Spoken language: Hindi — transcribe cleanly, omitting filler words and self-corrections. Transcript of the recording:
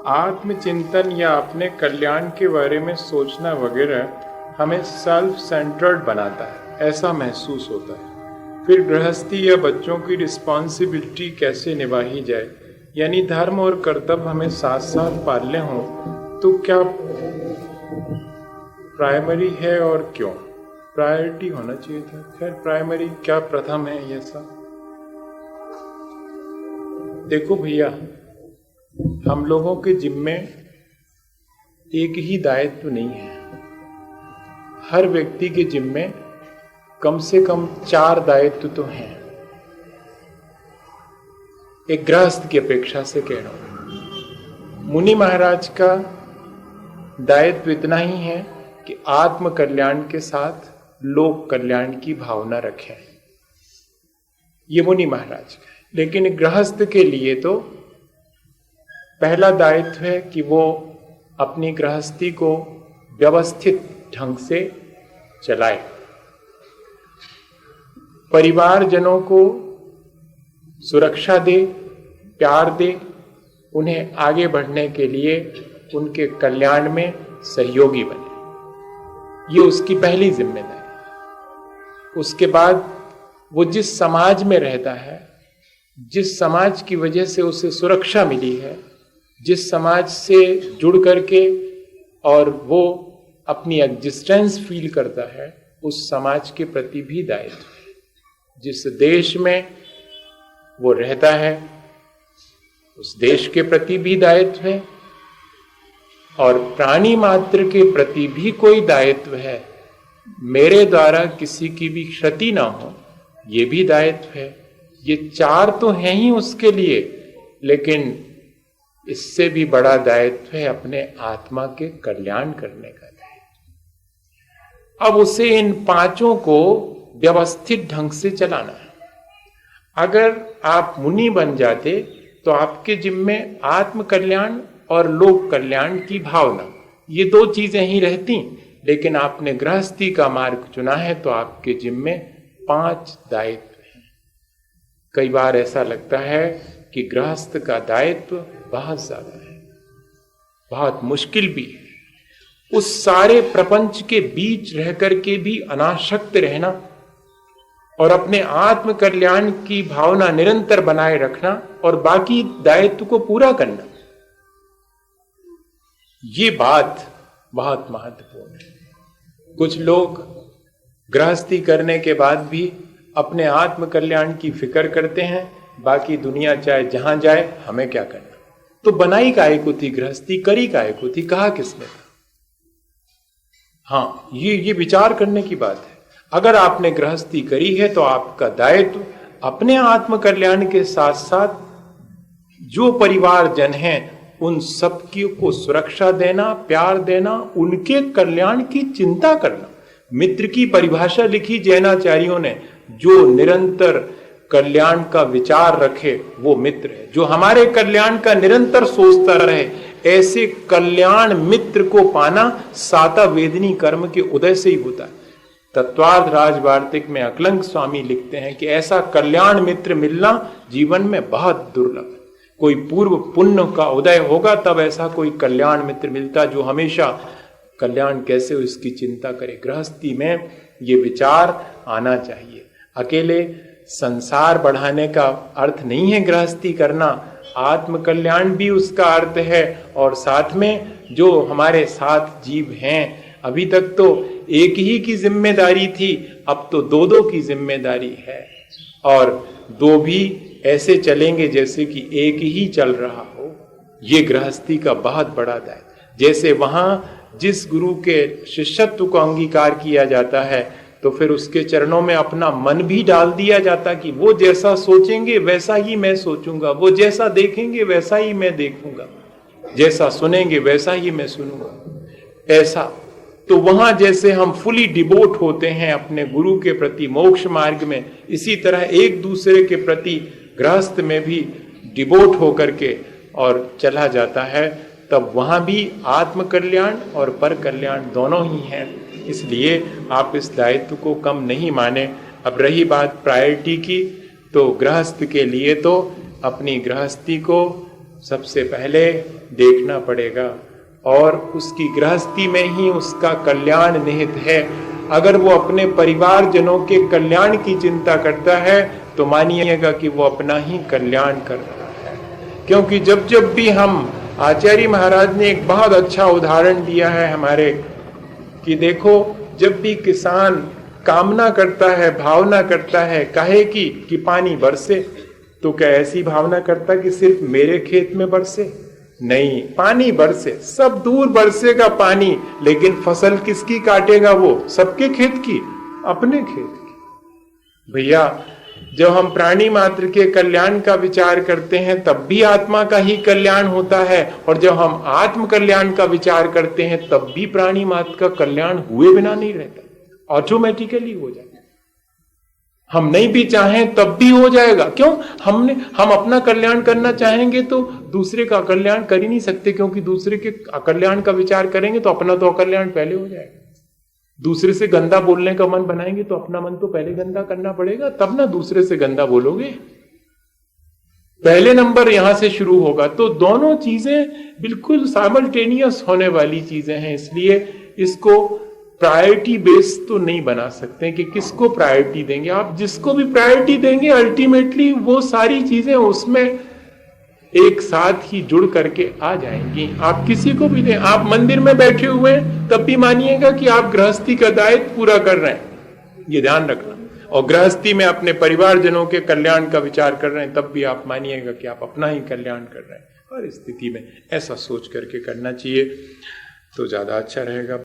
आत्मचिंतन या अपने कल्याण के बारे में सोचना वगैरह हमें सेल्फ सेंटर्ड बनाता है, ऐसा महसूस होता है। फिर गृहस्थी या बच्चों की रिस्पॉन्सिबिलिटी कैसे निभाई जाए, यानी धर्म और कर्तव्य हमें साथ साथ पालने हों, तो क्या प्राइमरी है और क्यों? प्रायोरिटी होना चाहिए था। खैर, प्राइमरी क्या प्रथम है, ये सब देखो भैया, हम लोगों के जिम्मे एक ही दायित्व नहीं है। हर व्यक्ति के जिम्मे कम से कम 4 दायित्व तो हैं। एक गृहस्थ की अपेक्षा से कह रहा हूं। मुनि महाराज का दायित्व इतना ही है कि आत्म कल्याण के साथ लोक कल्याण की भावना रखें। ये मुनि महाराज का है। लेकिन गृहस्थ के लिए तो पहला दायित्व है कि वो अपनी गृहस्थी को व्यवस्थित ढंग से चलाए, परिवारजनों को सुरक्षा दे, प्यार दे, उन्हें आगे बढ़ने के लिए उनके कल्याण में सहयोगी बने। ये उसकी पहली जिम्मेदारी। उसके बाद वो जिस समाज में रहता है, जिस समाज की वजह से उसे सुरक्षा मिली है, जिस समाज से जुड़ करके और वो अपनी एग्जिस्टेंस फील करता है, उस समाज के प्रति भी दायित्व है। जिस देश में वो रहता है, उस देश के प्रति भी दायित्व है, और प्राणी मात्र के प्रति भी कोई दायित्व है। मेरे द्वारा किसी की भी क्षति ना हो, ये भी दायित्व है। ये 4 तो हैं ही उसके लिए, लेकिन इससे भी बड़ा दायित्व है अपने आत्मा के कल्याण करने का दायित्व। अब उसे इन 5 को व्यवस्थित ढंग से चलाना है। अगर आप मुनि बन जाते तो आपके जिम्मे आत्म कल्याण और लोक कल्याण की भावना, ये 2 चीजें ही रहती। लेकिन आपने गृहस्थी का मार्ग चुना है तो आपके जिम्मे 5 दायित्व हैं। कई बार ऐसा लगता है कि गृहस्थ का दायित्व बहुत ज्यादा है, बहुत मुश्किल भी है। उस सारे प्रपंच के बीच रह करके भी अनासक्त रहना और अपने आत्म कल्याण की भावना निरंतर बनाए रखना और बाकी दायित्व को पूरा करना, ये बात बहुत महत्वपूर्ण है। कुछ लोग गृहस्थी करने के बाद भी अपने आत्म कल्याण की फिक्र करते हैं, बाकी दुनिया चाहे जहां जाए, हमें क्या करना। तो बनाई काहे को थी गृहस्थी, करी काहे को थी, कहा किसने था? हाँ, ये विचार करने की बात है। अगर आपने गृहस्थी करी है तो आपका दायित्व अपने आत्म कल्याण के साथ साथ जो परिवारजन हैं उन सबकी को सुरक्षा देना, प्यार देना, उनके कल्याण की चिंता करना। मित्र की परिभाषा लिखी जैनाचार्यों ने, जो निरंतर कल्याण का विचार रखे वो मित्र है। जो हमारे कल्याण का निरंतर सोचता रहे, ऐसे कल्याण मित्र को पाना साता वेदनी कर्म के उदय से ही होता है। तत्वार्थ राजवार्तिक में अकलंक स्वामी लिखते हैं कि ऐसा कल्याण मित्र मिलना जीवन में बहुत दुर्लभ है। कोई पूर्व पुण्य का उदय होगा तब ऐसा कोई कल्याण मित्र मिलता जो हमेशा कल्याण कैसे हो इसकी चिंता करे। गृहस्थी में ये विचार आना चाहिए। अकेले संसार बढ़ाने का अर्थ नहीं है गृहस्थी करना, आत्म कल्याण भी उसका अर्थ है। और साथ में जो हमारे साथ जीव हैं, अभी तक तो एक ही की जिम्मेदारी थी, अब तो 2-2 की जिम्मेदारी है, और 2 भी ऐसे चलेंगे जैसे कि एक ही चल रहा हो। ये गृहस्थी का बहुत बड़ा दायित्व। जैसे वहां जिस गुरु के शिष्यत्व को अंगीकार किया जाता है तो फिर उसके चरणों में अपना मन भी डाल दिया जाता कि वो जैसा सोचेंगे वैसा ही मैं सोचूंगा, वो जैसा देखेंगे वैसा ही मैं देखूंगा, जैसा सुनेंगे वैसा ही मैं सुनूंगा। ऐसा तो वहां जैसे हम फुली डिवोट होते हैं अपने गुरु के प्रति मोक्ष मार्ग में, इसी तरह एक दूसरे के प्रति गृहस्थ में भी डिवोट होकर के और चला जाता है। तब वहां भी आत्म कल्याण और पर कल्याण दोनों ही हैं। इसलिए आप इस दायित्व को कम नहीं माने। अब रही बात प्रायोरिटी की, तो गृहस्थ के लिए तो अपनी गृहस्थी को सबसे पहले देखना पड़ेगा, और उसकी गृहस्थी में ही उसका कल्याण निहित है। अगर वो अपने परिवारजनों के कल्याण की चिंता करता है तो मानिएगा कि वो अपना ही कल्याण कर रहा है। क्योंकि जब जब भी हम, आचार्य महाराज ने एक बहुत अच्छा उदाहरण दिया है हमारे, कि देखो जब भी किसान कामना करता है, भावना करता है काहे कि पानी बरसे, तो क्या ऐसी भावना करता कि सिर्फ मेरे खेत में बरसे? नहीं, पानी बरसे, सब दूर बरसेगा पानी, लेकिन फसल किसकी काटेगा वो? सबके खेत की, अपने खेत की। भैया जब हम प्राणी मात्र के कल्याण का विचार करते हैं तब भी आत्मा का ही कल्याण होता है, और जब हम आत्म कल्याण का विचार करते हैं तब भी प्राणी मात्र का कल्याण हुए बिना नहीं रहता, ऑटोमेटिकली हो जाएगा। हम नहीं भी चाहें तब भी हो जाएगा। क्यों? हम अपना कल्याण करना चाहेंगे तो दूसरे का कल्याण कर ही नहीं सकते, क्योंकि दूसरे के अकल्याण का विचार करेंगे तो अपना तो अकल्याण पहले हो जाएगा। दूसरे से गंदा बोलने का मन बनाएंगे तो अपना मन तो पहले गंदा करना पड़ेगा, तब ना दूसरे से गंदा बोलोगे। पहले नंबर यहां से शुरू होगा। तो दोनों चीजें बिल्कुल साइमल्टेनियस होने वाली चीजें हैं, इसलिए इसको प्रायोरिटी बेस तो नहीं बना सकते कि किसको प्रायोरिटी देंगे। आप जिसको भी प्रायोरिटी देंगे अल्टीमेटली वो सारी चीजें उसमें एक साथ ही जुड़ करके आ जाएंगी। आप किसी को भी दें, आप मंदिर में बैठे हुए हैं तब भी मानिएगा कि आप गृहस्थी का दायित्व पूरा कर रहे हैं, ये ध्यान रखना। और गृहस्थी में अपने परिवारजनों के कल्याण का विचार कर रहे हैं तब भी आप मानिएगा कि आप अपना ही कल्याण कर रहे हैं। हर स्थिति में ऐसा सोच करके करना चाहिए तो ज्यादा अच्छा रहेगा।